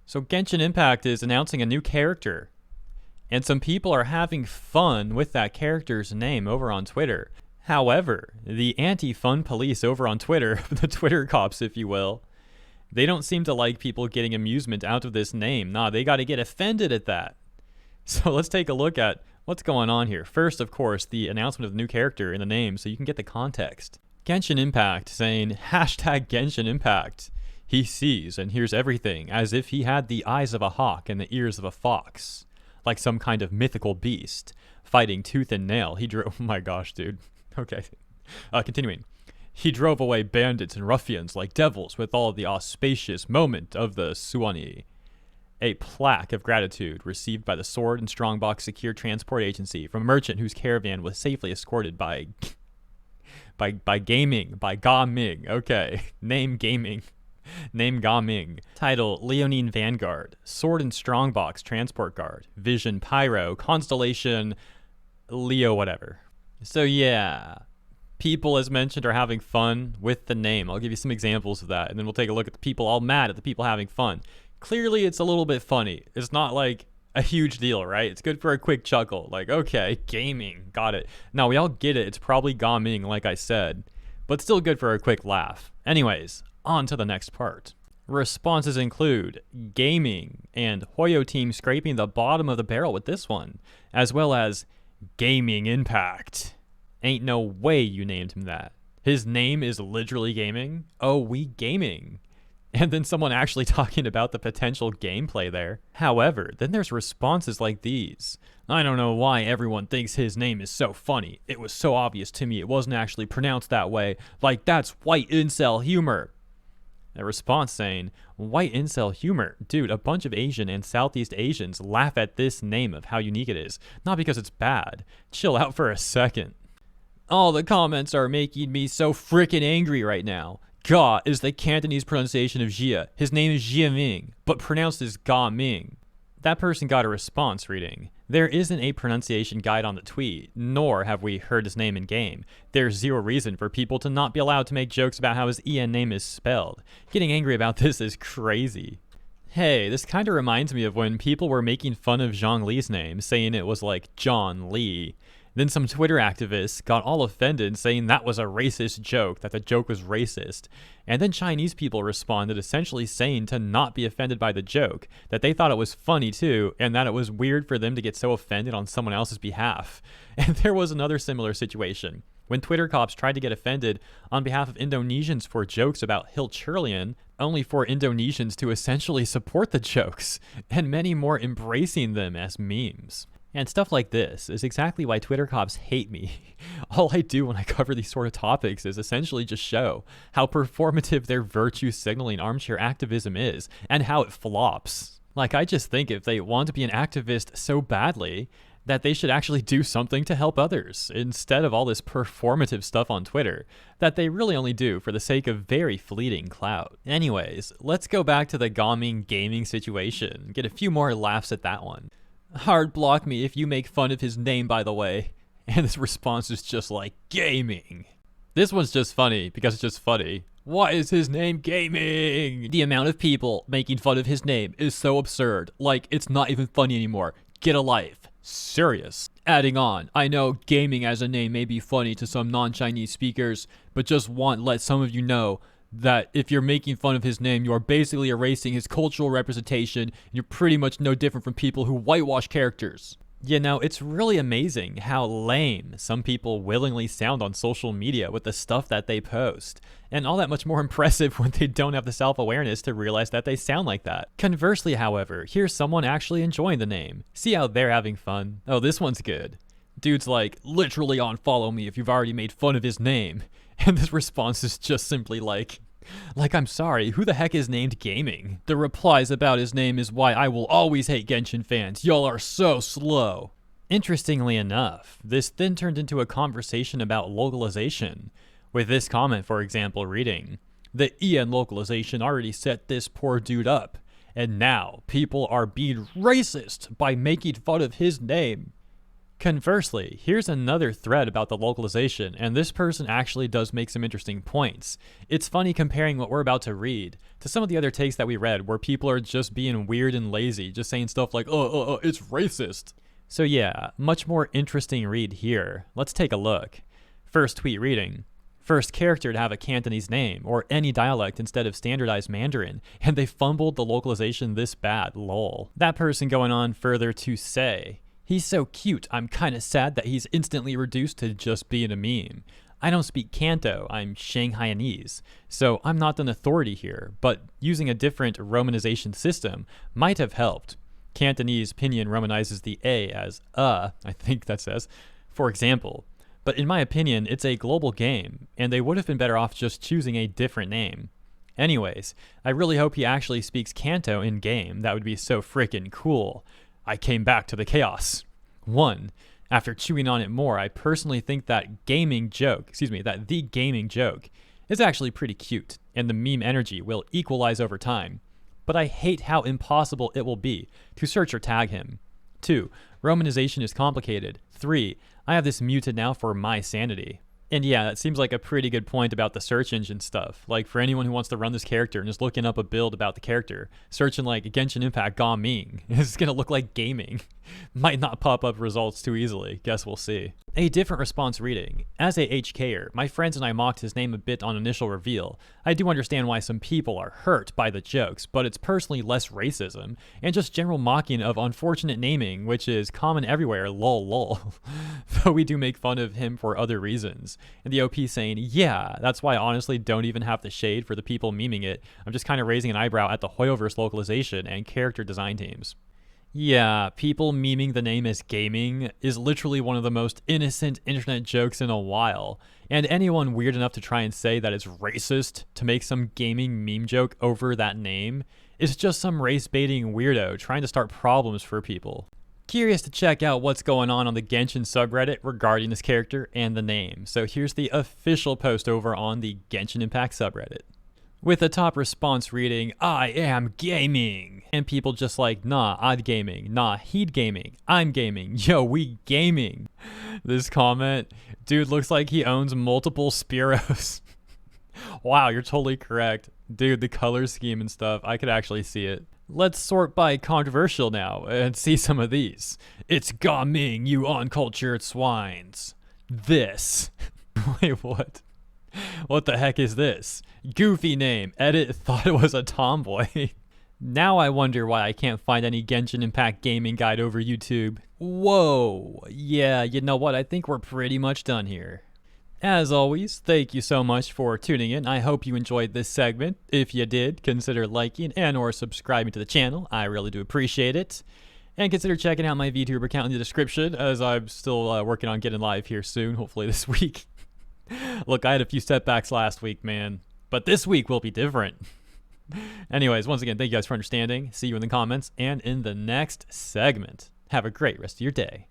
So Genshin Impact is announcing a new character, and some people are having fun with that character's name over on Twitter. However, the anti-fun police over on Twitter, the Twitter cops, if you will, they don't seem to like people getting amusement out of this name. Nah, they got to get offended at that. So let's take a look at what's going on here. First, of course, the announcement of the new character in the name so you can get the context. Genshin Impact saying, hashtag Genshin Impact. He sees and hears everything as if he had the eyes of a hawk and the ears of a fox. Like some kind of mythical beast, fighting tooth and nail. He drove, oh my gosh, dude. Okay. Continuing. He drove away bandits and ruffians like devils with all the auspicious moment of the Suwani. A plaque of gratitude received by the Sword and Strongbox Secure Transport Agency from a merchant whose caravan was safely escorted by gaming, by Ga Ming. Okay. Name gaming. Name Ga Ming. Title Leonine Vanguard. Sword and Strongbox Transport Guard. Vision Pyro. Constellation Leo whatever. So yeah, people as mentioned are having fun with the name. I'll give you some examples of that, and then we'll take a look at the people all mad at the people having fun. Clearly it's a little bit funny. It's not like a huge deal, right? It's good for a quick chuckle. Like, okay, gaming, got it. Now we all get it. It's probably Ga Ming, like I said, but still good for a quick laugh. Anyways, on to the next part. Responses include gaming and Hoyo team scraping the bottom of the barrel with this one, as well as Gaming Impact. Ain't no way you named him that. His name is literally gaming. Oh, we gaming. And then someone actually talking about the potential gameplay there. However, then there's responses like these. I don't know why everyone thinks his name is so funny. It was so obvious to me it wasn't actually pronounced that way. Like, that's white incel humor. A response saying, white incel humor. Dude, a bunch of Asian and Southeast Asians laugh at this name of how unique it is. Not because it's bad. Chill out for a second. All the comments are making me so freaking angry right now. Ga is the Cantonese pronunciation of Jia. His name is Jia Ming, but pronounced as Ga Ming. That person got a response reading, there isn't a pronunciation guide on the tweet, nor have we heard his name in game. There's zero reason for people to not be allowed to make jokes about how his EN name is spelled. Getting angry about this is crazy. Hey, this kind of reminds me of when people were making fun of Zhang Li's name, saying it was like John Lee. Then some Twitter activists got all offended saying that was a racist joke, that the joke was racist. And then Chinese people responded essentially saying to not be offended by the joke, that they thought it was funny too, and that it was weird for them to get so offended on someone else's behalf. And there was another similar situation. When Twitter cops tried to get offended on behalf of Indonesians for jokes about Hilchurlian, only for Indonesians to essentially support the jokes, and many more embracing them as memes. And stuff like this is exactly why Twitter cops hate me. All I do when I cover these sort of topics is essentially just show how performative their virtue signaling armchair activism is, and how it flops. Like, I just think if they want to be an activist so badly, that they should actually do something to help others, instead of all this performative stuff on Twitter, that they really only do for the sake of very fleeting clout. Anyways, let's go back to the gaming situation, get a few more laughs at that one. Hard block me if you make fun of his name, by the way. And this response is just like, gaming. This one's just funny because it's just funny. Why is his name gaming? The amount of people making fun of his name is so absurd. Like, it's not even funny anymore. Get a life. Serious. Adding on, I know gaming as a name may be funny to some non-Chinese speakers, but just want to let some of you know that if you're making fun of his name, you are basically erasing his cultural representation, and you're pretty much no different from people who whitewash characters. You know, it's really amazing how lame some people willingly sound on social media with the stuff that they post, and all that much more impressive when they don't have the self-awareness to realize that they sound like that. Conversely, however, here's someone actually enjoying the name. See how they're having fun? Oh, this one's good. Dude's like, literally unfollow me if you've already made fun of his name. And this response is just simply like, I'm sorry, who the heck is named Gaming? The replies about his name is why I will always hate Genshin fans. Y'all are so slow. Interestingly enough, this then turned into a conversation about localization, with this comment, for example, reading, the EN localization already set this poor dude up, and now people are being racist by making fun of his name. Conversely, here's another thread about the localization, and this person actually does make some interesting points. It's funny comparing what we're about to read to some of the other takes that we read where people are just being weird and lazy, just saying stuff like, it's racist. So yeah, much more interesting read here. Let's take a look. First tweet reading. First character to have a Cantonese name, or any dialect instead of standardized Mandarin, and they fumbled the localization this bad, lol. That person going on further to say, he's so cute, I'm kinda sad that he's instantly reduced to just being a meme. I don't speak Canto, I'm Shanghaianese, so I'm not an authority here, but using a different romanization system might have helped. Cantonese pinyin romanizes the A as I think that says, for example. But in my opinion, it's a global game, and they would have been better off just choosing a different name. Anyways, I really hope he actually speaks Canto in game. That would be so freaking cool. I came back to the chaos. 1. After chewing on it more, I personally think that the gaming joke is actually pretty cute, and the meme energy will equalize over time. But I hate how impossible it will be to search or tag him. 2. Romanization is complicated. 3. I have this muted now for my sanity. And yeah, that seems like a pretty good point about the search engine stuff. Like, for anyone who wants to run this character and is looking up a build about the character, searching like Genshin Impact Gaming is gonna look like gaming. Might not pop up results too easily. Guess we'll see. A different response reading. As a HKer, my friends and I mocked his name a bit on initial reveal. I do understand why some people are hurt by the jokes, but it's personally less racism and just general mocking of unfortunate naming, which is common everywhere, lol lol. Though we do make fun of him for other reasons. And the OP saying, yeah, that's why I honestly don't even have the shade for the people memeing it. I'm just kind of raising an eyebrow at the Hoyoverse localization and character design teams. Yeah, people memeing the name as gaming is literally one of the most innocent internet jokes in a while. And anyone weird enough to try and say that it's racist to make some gaming meme joke over that name is just some race-baiting weirdo trying to start problems for people. Curious to check out what's going on the Genshin subreddit regarding this character and the name. So here's the official post over on the Genshin Impact subreddit. With the top response reading, I am gaming. And people just like, nah, I'd gaming. Nah, he'd gaming. I'm gaming. Yo, we gaming. This comment, dude looks like he owns multiple Spearos. Wow, you're totally correct. Dude, the color scheme and stuff, I could actually see it. Let's sort by controversial now and see some of these. It's gaming, you uncultured swines. This. Wait, what? What the heck is this? Goofy name. Edit thought it was a tomboy. Now I wonder why I can't find any Genshin Impact gaming guide over YouTube. Whoa. Yeah, you know what? I think we're pretty much done here. As always, thank you so much for tuning in. I hope you enjoyed this segment. If you did, consider liking and or subscribing to the channel. I really do appreciate it. And consider checking out my Vtuber account in the description, as I'm still working on getting live here soon, hopefully this week. Look, I had a few setbacks last week, man. But this week will be different. Anyways, once again, thank you guys for understanding. See you in the comments and in the next segment. Have a great rest of your day.